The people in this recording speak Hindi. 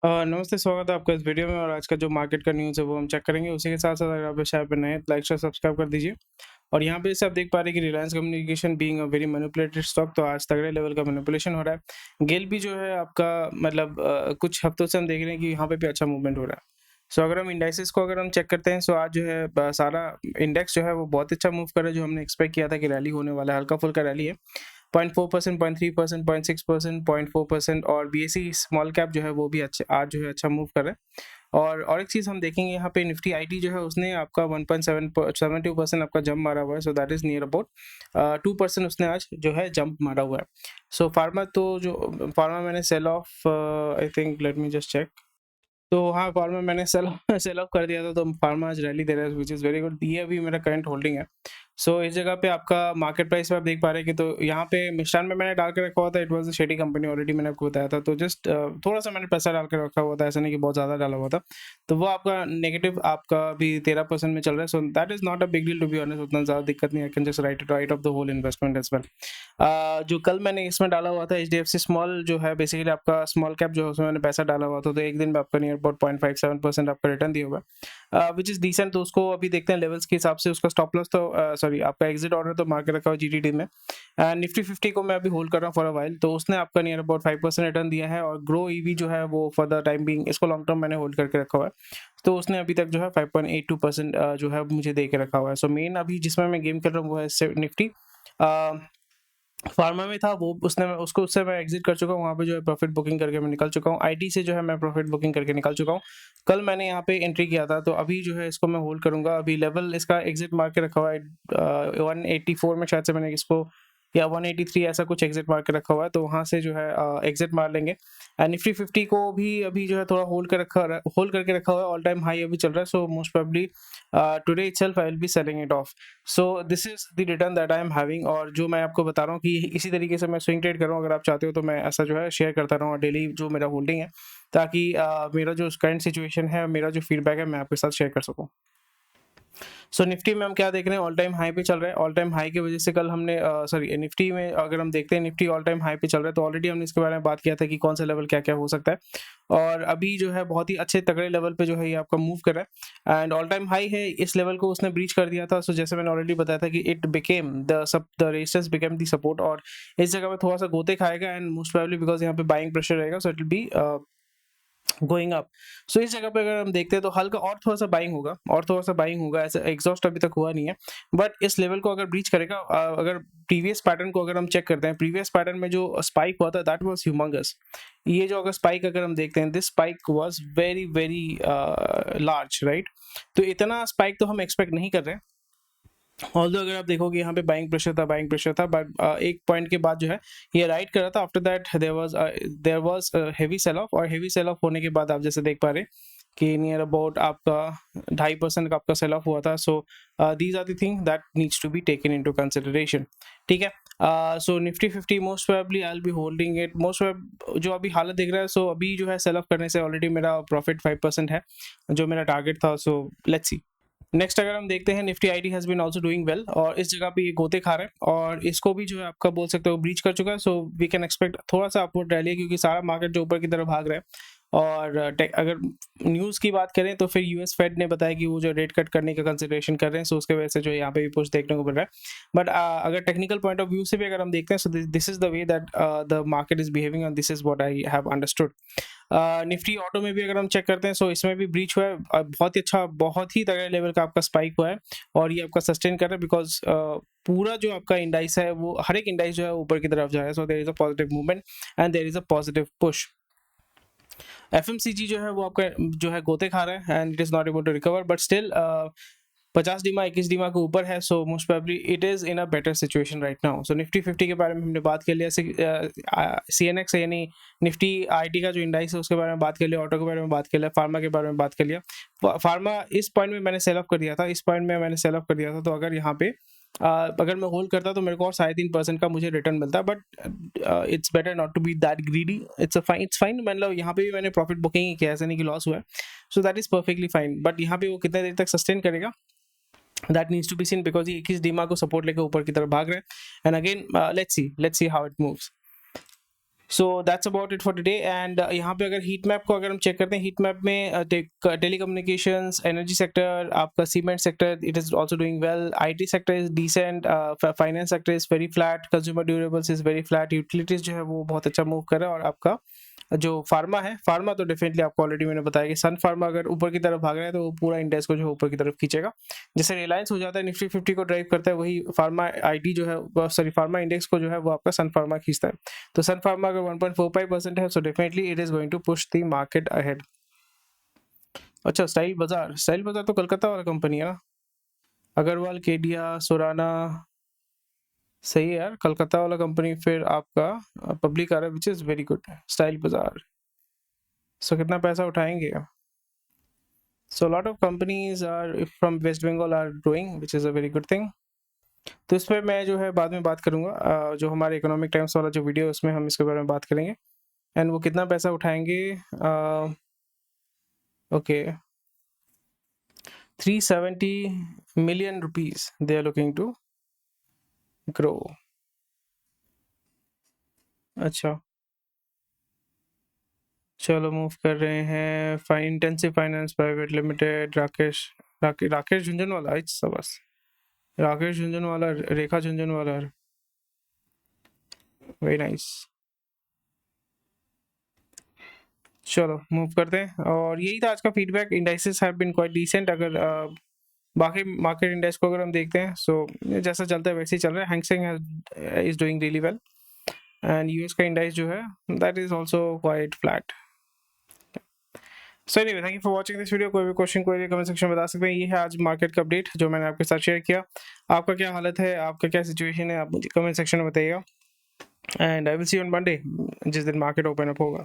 नमस्ते, स्वागत है आपका इस वीडियो में। और आज का जो मार्केट का न्यूज़ है वो हम चेक करेंगे। उसी के साथ-साथ अगर आप इस चैनल पे नए हैं तो लाइक शेयर सब्सक्राइब कर दीजिए। और यहाँ पे जैसे आप देख पा रहे हैं कि Reliance communication being a very manipulated stock, तो आज तगड़े लेवल का मैनिपुलेशन हो रहा है। गेल भी जो है आपका मतलब कुछ हफ्तों से हम देख रहे हैं कि यहाँ पे भी अच्छा मूवमेंट हो रहा है। सो अगर हम इंडाइसेस को अगर हम चेक करते हैं, सो आज जो है सारा इंडेक्स जो है वो बहुत अच्छा मूव कर रहा है। जो हमने एक्सपेक्ट किया था कि रैली होने वाला है, हल्का-फुल्का रैली है। 0.4%, 0.3%, 0.6%, 0.4% और बीएसई स्मॉल कैप जो है वो भी अच्छे आज जो है अच्छा मूव कर रहा है। और एक चीज़ हम देखेंगे यहाँ पे निफ्टी आईटी जो है उसने आपका 1.72% आपका जंप मारा हुआ है। So that is near about 2% उसने आज जो है जंप मारा हुआ है। सो फार्मा तो जो फार्मा मैंने sell off I think let me just check. तो हाँ, फार्मा मैंने सेल सेल ऑफ कर दिया था, तो फार्मा आज रैली दे रहा है व्हिच इज़ वेरी गुड। ये अभी मेरा करंट होल्डिंग है। सो इस जगह पे आपका मार्केट प्राइस पे आप देख पा रहे हैं कि तो यहाँ पे मिष्ठान में मैंने डाल के रखा हुआ था। It was a shady company, already मैंने आपको बताया था। तो जस्ट थोड़ा-सा मैंने पैसा डाल के रखा हुआ था, ऐसा नहीं कि बहुत ज़्यादा डाला हुआ था। तो वो आपका नेगेटिव आपका अभी 13% में चल रहा है। So that is not a big deal to be honest, उतना ज़्यादा दिक्कत नहीं है। I can just write off the whole investment as well. जो कल मैंने इसमें डाला हुआ था एचडीएफसी स्मॉल जो है बेसिकली आपका स्मॉल कैप जो है उसमें मैंने पैसा डाला हुआ था। तो एक दिन में आपका नियर अबाउट 0.57% आपका रिटर्न दिया हुआ है, व्हिच इज़ डिसेंट। तो उसको अभी देखते हैं लेवल्स के हिसाब से। उसका स्टॉप लॉस तो सॉरी आपका एग्जिट ऑर्डर तो मार्क के रखा हुआ जीटीडी में। निफ्टी 50 को मैं अभी होल्ड कर रहा हूँ फॉर अ व्हाइल। तो उसने आपका नियर अबाउट 5% रिटर्न दिया है। और ग्रो ईवी जो है वो फॉर द टाइम बीइंग इसको लॉन्ग टर्म मैंने होल्ड करके रखा हुआ है। तो उसने अभी तक जो है 5.82% जो है मुझे दे के रखा हुआ है। सो मेन अभी जिसमें मैं गेम खेल रहा हूँ वो है निफ्टी। फार्मा में था वो उसने उसको उससे मैं एग्जिट कर चुका हूँ। वहाँ पे जो है प्रॉफिट बुकिंग करके मैं निकल चुका हूँ। आईटी से जो है मैं प्रॉफिट बुकिंग करके निकल चुका हूँ। कल मैंने यहाँ पे एंट्री किया था, तो अभी जो है इसको मैं होल्ड करूँगा। अभी लेवल इसका एग्जिट मार के रखा हुआ है 184 में शायद से मैंने इसको, या 183 ऐसा कुछ एग्जिट मार के रखा हुआ है। तो वहाँ से जो है एग्जिट मार लेंगे। निफ्टी 50 को भी अभी जो है थोड़ा होल्ड करके रखा हुआ है। ऑल टाइम हाई अभी चल रहा है। So most probably today itself I will be selling it of. So this is the return that I am having. और जो मैं आपको बता रहा हूँ कि इसी तरीके से मैं स्विंग ट्रेड कर रहा हूँ। अगर आप चाहते हो तो मैं ऐसा जो है शेयर करता रहूँ डेली जो मेरा होल्डिंग है, ताकि मेरा जो करंट सिचुएशन है, मेरा जो फीडबैक है, मैं आपके साथ शेयर कर सकूँ। सो निफ्टी में हम क्या देख रहे हैं, ऑल टाइम हाई पे चल रहा है। ऑल टाइम हाई की वजह से कल हमने सॉरी निफ्टी में अगर हम देखते हैं, निफ्टी ऑल टाइम हाई पे चल रहा है। तो ऑलरेडी हमने इसके बारे में बात किया था कि कौन सा लेवल क्या क्या हो सकता है। और अभी जो है बहुत ही अच्छे तगड़े लेवल पे जो है ये आपका मूव कर रहा है। एंड ऑल टाइम हाई है, इस लेवल को उसने ब्रीच कर दिया था। सो जैसे मैंने ऑलरेडी बताया था कि it became the resistance became the support. और इस जगह पे थोड़ा सा गोते खाएगा एंड मोस्ट प्रोबेबली बिकॉज यहाँ पे बाइंग प्रेशर रहेगा। So it will be going up. So इस जगह पे अगर हम देखते हैं तो हल्का और थोड़ा सा बाइंग होगा। ऐसा एग्जॉस्ट अभी तक हुआ नहीं है। बट इस लेवल को अगर ब्रीच करेगा, अगर प्रीवियस पैटर्न को अगर हम चेक करते हैं, प्रीवियस पैटर्न में जो स्पाइक हुआ था दैट वाज ह्यूमंगस। ये जो अगर स्पाइक अगर हम देखते हैं, this spike was very very large, right. तो इतना स्पाइक तो हम एक्सपेक्ट नहीं कर रहे हैं। ऑल्दो अगर आप देखोगे यहाँ पे बाइंग प्रेशर था। बट एक पॉइंट के बाद जो है ये राइट कर रहा था। After that there was heavy sell off. और हेवी सेल ऑफ होने के बाद आप जैसे देख पा रहे हैं कि नियर अबाउट आपका 2.5% का आपका सेल ऑफ हुआ था। So these are the thing that needs to be taken into consideration, ठीक है। So Nifty 50 most probably I will be holding it. जो अभी हालत देख रहा है, सो अभी जो है सेल ऑफ करने से ऑलरेडी मेरा प्रॉफिट 5% है, जो मेरा टारगेट था। So let's see. नेक्स्ट अगर हम देखते हैं, Nifty IT has been also doing well. और इस जगह पे ये गोते खा रहा है और इसको भी जो है आपका बोल सकते हो ब्रीच कर चुका है। सो वी कैन एक्सपेक्ट थोड़ा सा अपवर्ड रैली है, क्योंकि सारा मार्केट जो ऊपर की तरफ भाग रहा है। और अगर न्यूज़ की बात करें तो फिर यूएस फेड ने बताया कि वो जो रेट कट करने का कंसिडरेशन कर रहे हैं। सो उसके वजह से जो यहाँ पे भी पुश देखने को मिल रहा है। बट अगर टेक्निकल पॉइंट ऑफ व्यू से भी अगर हम देखते हैं, so this is the way that the market is behaving and this is what I have understood. Nifty auto में भी अगर हम चेक करते हैं, सो इसमें भी ब्रीच हुआ है। बहुत ही अच्छा, बहुत ही तगड़े लेवल का आपका स्पाइक हुआ है। और ये आपका सस्टेन कर रहा है बिकॉज पूरा जो आपका इंडाइस है, वो हर एक इंडाइस जो है ऊपर की तरफ जा रहा है। So there is a positive movement and there is a positive push. FMCG जो है वो आपका जो है गोते खा रहा है and it is not able to recover. But still 50 DMA 21 DMA के ऊपर है। So most probably it is in a better situation right now. So Nifty 50 के बारे में हमने बात कर लिया। सीएनएक्स यानी निफ्टी आईटी का जो इंडाइस है उसके बारे में बात कर लिया। ऑटो के बारे में बात कर लिया। फार्मा के बारे में बात कर लिया। फार्मा इस पॉइंट में मैंने सेल ऑफ कर दिया था। तो अगर यहाँ पे अगर मैं होल्ड करता तो मेरे को और 3.5% का मुझे रिटर्न मिलता। But it's better not to be that greedy. It's fine. मतलब यहाँ पे भी मैंने प्रॉफिट बुकिंग ही किया, ऐसा नहीं कि लॉस हुआ है। So that is perfectly fine. But यहाँ पे वो कितने देर तक सस्टेन करेगा, that needs to be seen, because ये 21 डीमा को सपोर्ट लेके ऊपर की तरफ भाग रहे हैं। And again let's see how it moves. So that's about it for today and यहाँ पे अगर हीट मैप को अगर हम चेक करते हैं, हीट मैप में टेलीकम्युनिकेशंस, एनर्जी सेक्टर, आपका cement sector, it is also doing well, IT sector is decent, finance sector is very flat, consumer durables is very flat, utilities जो है वो बहुत अच्छा मूव कर रहा है, और आपका जो फार्मा है, फार्मा तो डेफिनेटली आपको ऑलरेडी मैंने बताया कि सन फार्मा अगर ऊपर की तरफ भाग रहा है तो वो पूरा इंडेक्स को जो है ऊपर की तरफ खींचेगा। जैसे रिलायंस हो जाता है निफ्टी 50 को ड्राइव करता है, वही फार्मा आईटी जो है, सॉरी फार्मा इंडेक्स को जो है वो आपका सन फार्मा खींचता है। तो सन फार्मा अगर 1.45% है, so definitely it is going to push the market ahead. अच्छा, स्टाइल बाजार, स्टाइल बाजार तो कलकत्ता वाला कंपनी है ना, अग्रवाल, केडिया, सोराना, सही है यार, कलकत्ता वाला कंपनी फिर आपका पब्लिक आ रहा है, which is very good. Style बाजार, सो कितना पैसा उठाएंगे? So a lot of companies are from West Bengal are growing, which is a very good thing. तो इस पर मैं जो है बाद में बात करूंगा, जो हमारे इकोनॉमिक टाइम्स वाला जो वीडियो है उसमें हम इसके बारे में बात करेंगे, एंड वो कितना पैसा उठाएंगे। Okay, 370 million rupees they are looking to grow। अच्छा, चलो मूव कर रहे हैं। Intensive Finance Private Limited, Rakesh Jhunjhunwala, बस राकेश झुंझुनवाला, रेखा झुंझुनवाला, वेरी नाइस। चलो मूव करते हैं, और यही था आज का feedback. Indices have been quite decent. अगर बाकी मार्केट इंडेक्स को अगर हम देखते हैं, सो जैसा चलता है वैसे ही चल रहा है। Hang Seng is doing really well, and US का इंडेक्स जो है that is also quite flat. So anyway, thank you for watching this video. कोई भी क्वेश्चन कोई कमेंट सेक्शन में बता सकते हैं। ये है आज मार्केट का अपडेट जो मैंने आपके साथ शेयर किया। आपका क्या हालत है, आपका क्या सिचुएशन है, आप मुझे कमेंट सेक्शन में बताइएगा, and I will see you on Monday जिस दिन मार्केट ओपन अप होगा।